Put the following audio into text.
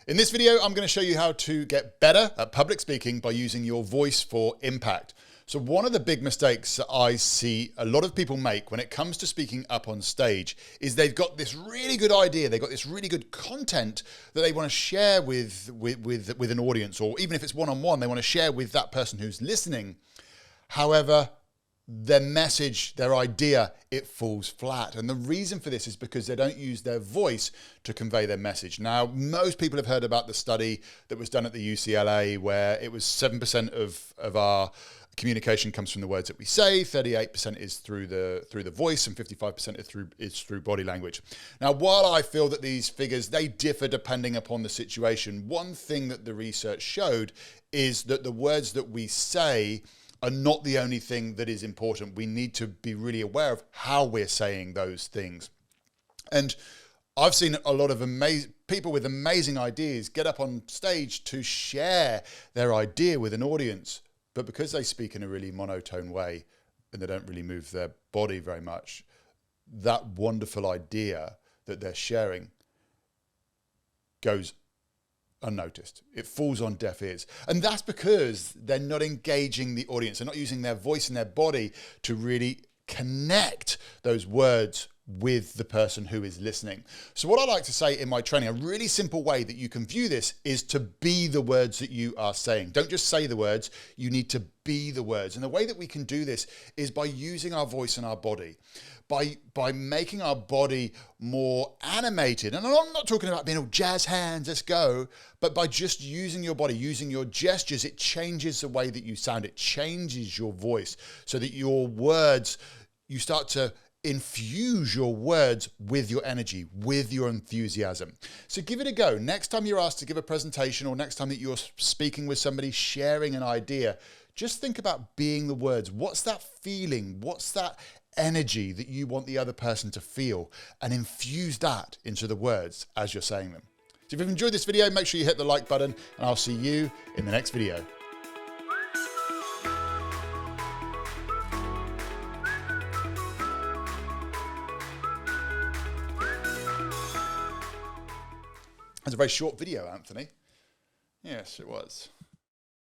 In this video, I'm going to show you how to get better at public speaking by using your voice for impact. So one of the big mistakes that I see a lot of people make when it comes to speaking up on stage is they've got this really good idea, they've got this really good content that they want to share with an audience, or even if it's one-on-one, they want to share with that person who's listening. However, their message, their idea, it falls flat. And the reason for this is because they don't use their voice to convey their message. Now, most people have heard about the study that was done at the UCLA where it was 7% of our communication comes from the words that we say, 38% is through the voice, and 55% is through body language. Now, while I feel that these figures, they differ depending upon the situation, one thing that the research showed is that the words that we say are not the only thing that is important. We need to be really aware of how we're saying those things. And I've seen a lot of people with amazing ideas get up on stage to share their idea with an audience, but because they speak in a really monotone way and they don't really move their body very much, that wonderful idea that they're sharing goes unnoticed. It falls on deaf ears. And that's because they're not engaging the audience. They're not using their voice and their body to really connect those words with the person who is listening. So what I like to say in my training, a really simple way that you can view this is to be the words that you are saying. Don't just say the words, you need to be the words. And the way that we can do this is by using our voice and our body. By making our body more animated. And I'm not talking about being all jazz hands, let's go, but by just using your body, using your gestures, it changes the way that you sound. It changes your voice so that your words, you start to infuse your words with your energy, with your enthusiasm. So give it a go. Next time you're asked to give a presentation, or next time that you're speaking with somebody, sharing an idea, just think about being the words. What's that feeling? What's that energy that you want the other person to feel, and infuse that into the words as you're saying them. So if you've enjoyed this video, make sure you hit the like button, and I'll see you in the next video. That's a very short video, Anthony. Yes, it was.